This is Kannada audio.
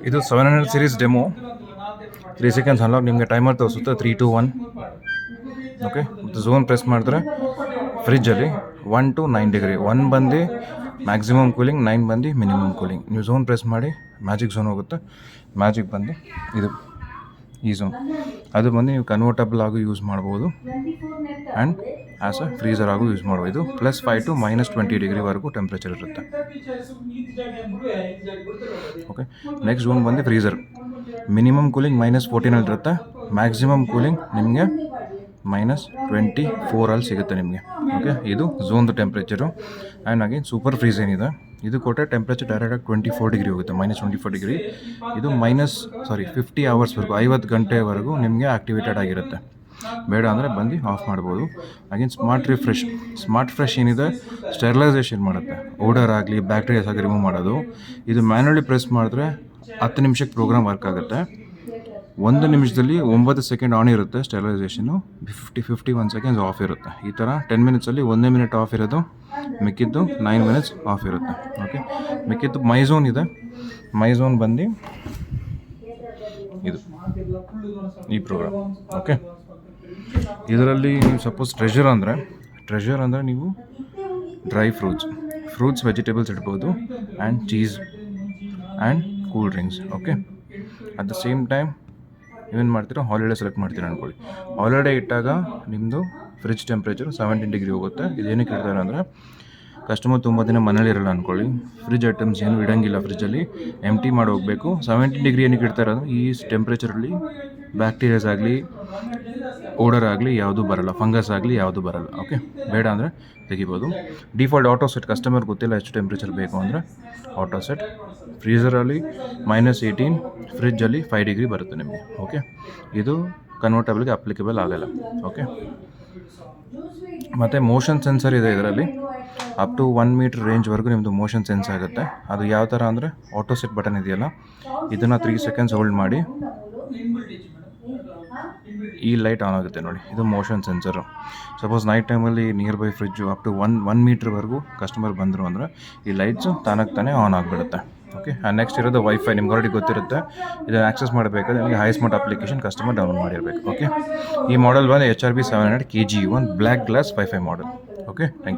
ಇದು 700 ಸೀರೀಸ್ ಡೆಮೋ 3 ಸೆಕೆಂಡ್ಸ್ ಅನ್ಲಾಕ್ ನಿಮಗೆ ಟೈಮರ್ ತೋರಿಸುತ್ತೆ 3 2 1. ಓಕೆ, ಮತ್ತು ಝೋನ್ ಪ್ರೆಸ್ ಮಾಡಿದ್ರೆ ಫ್ರಿಜ್ಜಲ್ಲಿ 1 to 9 ಡಿಗ್ರಿ, 1 ಬಂದು ಮ್ಯಾಕ್ಸಿಮಮ್ ಕೂಲಿಂಗ್, 9 ಬಂದು ಮಿನಿಮಮ್ ಕೂಲಿಂಗ್. ನೀವು ಝೋನ್ ಪ್ರೆಸ್ ಮಾಡಿ ಮ್ಯಾಜಿಕ್ ಝೋನ್ ಹೋಗುತ್ತೆ. ಮ್ಯಾಜಿಕ್ ಬಂದು ಇದು ಈ ಝೋನ್, ಅದು ಬಂದು ನೀವು ಕನ್ವರ್ಟಬಲ್ ಆಗೂ ಯೂಸ್ ಮಾಡ್ಬೋದು ಆ್ಯಂಡ್ ಆ್ಯಸ್ ಅ ಫ್ರೀಸರ್ ಆಗೂ ಯೂಸ್ ಮಾಡ್ಬೋದು. ಇದು +5 to -20 ಡಿಗ್ರಿವರೆಗೂ ಟೆಂಪ್ರೇಚರ್ ಇರುತ್ತೆ. ಓಕೆ, ನೆಕ್ಸ್ಟ್ ಝೋನ್ ಬಂದು ಫ್ರೀಸರ್. ಮಿನಿಮಮ್ ಕೂಲಿಂಗ್ -14 ಇರುತ್ತೆ, ಮ್ಯಾಕ್ಸಿಮಮ್ ಕೂಲಿಂಗ್ ನಿಮಗೆ -24 ಅಲ್ಲಿ ಸಿಗುತ್ತೆ ನಿಮಗೆ. ಓಕೆ, ಇದು ಝೋನ್ದು temperature. And again super freeze ಏನಿದೆ ಇದು ಕೊಟ್ಟರೆ ಟೆಂಪ್ರೇಚರ್ ಡೈರೆಕ್ಟಾಗಿ 24 ಡಿಗ್ರಿ ಹೋಗುತ್ತೆ, -24 ಡಿಗ್ರಿ. ಇದು 50 ಅವರ್ಸ್ವರೆಗೂ 50 ಗಂಟೆವರೆಗೂ ನಿಮಗೆ ಆ್ಯಕ್ಟಿವೇಟೆಡ್ ಆಗಿರುತ್ತೆ. ಬೇಡ ಅಂದರೆ ಬಂದು ಆಫ್ ಮಾಡ್ಬೋದು. ಅಗೇನ್ ಸ್ಮಾರ್ಟ್ ಫ್ರೆಶ್ ಏನಿದೆ ಸ್ಟೆರಿಲೈಸೇಷನ್ ಮಾಡುತ್ತೆ, ಓಡರ್ ಆಗಲಿ ಬ್ಯಾಕ್ಟೀರಿಯಾಸ್ ಆಗಿ ರಿಮೂವ್ ಮಾಡೋದು. ಇದು ಮ್ಯಾನ್ಯಲಿ ಪ್ರೆಸ್ ಮಾಡಿದ್ರೆ 10 ನಿಮಿಷಕ್ಕೆ ಪ್ರೋಗ್ರಾಮ್ ವರ್ಕ್ ಆಗುತ್ತೆ. 1 ನಿಮಿಷದಲ್ಲಿ 9 ಸೆಕೆಂಡ್ ಆನ್ ಇರುತ್ತೆ ಸ್ಟೆರಿಲೈಸೇಷನು, 51 ಸೆಕೆಂಡ್ಸ್ ಆಫ್ ಇರುತ್ತೆ. ಈ ಥರ 10 ಮಿನಿಟ್ಸಲ್ಲಿ 1 ಮಿನಿಟ್ ಆಫ್ ಇರೋದು, ಮಿಕ್ಕಿದ್ದು 9 ಮಿನಿಟ್ಸ್ ಆಫ್ ಇರುತ್ತೆ. ಓಕೆ, ಮಿಕ್ಕಿದ್ದು ಮೈಝೋನ್ ಇದೆ. ಮೈಝೋನ್ ಬಂದು ಇದು ಈ ಪ್ರೋಗ್ರಾಮ್. ಓಕೆ, ಇದರಲ್ಲಿ ನೀವು ಸಪೋಸ್ ಟ್ರೆಷರ್ ಅಂದರೆ ನೀವು ಡ್ರೈ ಫ್ರೂಟ್ಸ್ ವೆಜಿಟೇಬಲ್ಸ್ ಇಡ್ಬೋದು and cheese and cool drinks. Okay, at the same time ನೀವೇನು ಮಾಡ್ತೀರಾ, ಹಾಲಿಡೇ ಸೆಲೆಕ್ಟ್ ಮಾಡ್ತೀರಾ ಅಂದ್ಕೊಳ್ಳಿ. ಹಾಲಿಡೇ ಇಟ್ಟಾಗ ನಿಮ್ಮದು ಫ್ರಿಜ್ ಟೆಂಪ್ರೇಚರ್ 17 ಡಿಗ್ರಿ ಹೋಗುತ್ತೆ. ಇದೇನಕ್ಕೆ ಇಡ್ತಾರೆ ಅಂದರೆ ಕಸ್ಟಮರ್ ತುಂಬ ದಿನ ಮನೇಲಿ ಇರಲ್ಲ ಅಂದ್ಕೊಳ್ಳಿ, ಫ್ರಿಜ್ ಐಟಮ್ಸ್ ಏನು ಇಡೋಂಗಿಲ್ಲ, ಫ್ರಿಜ್ಜಲ್ಲಿ ಎಂಟಿ ಮಾಡಿ ಹೋಗಬೇಕು. 17 ಡಿಗ್ರಿ ಏನಕ್ಕೆ ಇಡ್ತಾರೆ ಅಂದರೆ ಈ ಟೆಂಪ್ರೇಚರಲ್ಲಿ ಬ್ಯಾಕ್ಟೀರಿಯಾಸ್ ಆಗಲಿ ಓಡರ್ ಆಗಲಿ ಯಾವುದೂ ಬರಲ್ಲ, ಫಂಗಸ್ ಆಗಲಿ ಯಾವುದೂ ಬರಲ್ಲ. ಓಕೆ, ಬೇಡ ಅಂದರೆ ತೆಗಿಬೋದು. ಡಿಫಾಲ್ಟ್ ಆಟೋ ಸೆಟ್, ಕಸ್ಟಮರ್ ಗೊತ್ತಿಲ್ಲ ಎಷ್ಟು ಟೆಂಪ್ರೇಚರ್ ಬೇಕು ಅಂದರೆ ಆಟೋ ಸೆಟ್. ಫ್ರೀಸರಲ್ಲಿ -18, ಫ್ರಿಜ್ಜಲ್ಲಿ 5 ಡಿಗ್ರಿ ಬರುತ್ತೆ ನಿಮಗೆ. ಓಕೆ, ಇದು ಕನ್ವರ್ಟಬಲ್ಗೆ ಅಪ್ಲಿಕೇಬಲ್ ಆಗಲ್ಲ. ಓಕೆ, ಮತ್ತು ಮೋಷನ್ ಸೆನ್ಸರ್ ಇದೆ ಇದರಲ್ಲಿ. ಅಪ್ ಟು 1 ಮೀಟರ್ ರೇಂಜ್ವರೆಗೂ ನಿಮ್ಮದು ಮೋಷನ್ ಸೆನ್ಸ್ ಆಗುತ್ತೆ. ಅದು ಯಾವ ಥರ ಅಂದರೆ ಆಟೋ ಸೆಟ್ ಬಟನ್ ಇದೆಯಲ್ಲ, ಇದನ್ನು 3 ಸೆಕೆಂಡ್ಸ್ ಹೋಲ್ಡ್ ಮಾಡಿ ಈ ಲೈಟ್ ಆನ್ ಆಗುತ್ತೆ ನೋಡಿ, ಇದು ಮೋಷನ್ ಸೆನ್ಸರು. ಸಪೋಸ್ ನೈಟ್ ಟೈಮಲ್ಲಿ near by fridge up to 1 ಮೀಟ್ರ್ವರೆಗೂ ಕಸ್ಟಮರ್ ಬಂದರು ಅಂದರೆ ಈ ಲೈಟ್ಸು ತಾನೇ ಆನ್ ಆಗಿಬಿಡುತ್ತೆ. ಓಕೆ, ನೆಕ್ಸ್ಟ್ ಇರೋದು ವೈಫೈ. ನಿಮ್ಗೆ ಆಲ್ರೆಡಿ ಗೊತ್ತಿರುತ್ತೆ. ಇದನ್ನು ಆಕ್ಸೆಸ್ ಮಾಡಬೇಕಾದ್ರೆ ನಿಮಗೆ ಹೈಸ್ಮಾರ್ಟ್ ಅಪ್ಲಿಕೇಶನ್ ಕಸ್ಟಮರ್ ಡೌನ್ಲೋಡ್ ಮಾಡಿರಬೇಕು. ಓಕೆ, ಈ ಮಾಡೆಲ್ ಬಂದು HRB 700 KG1 black glass wifi model. Okay, thank you.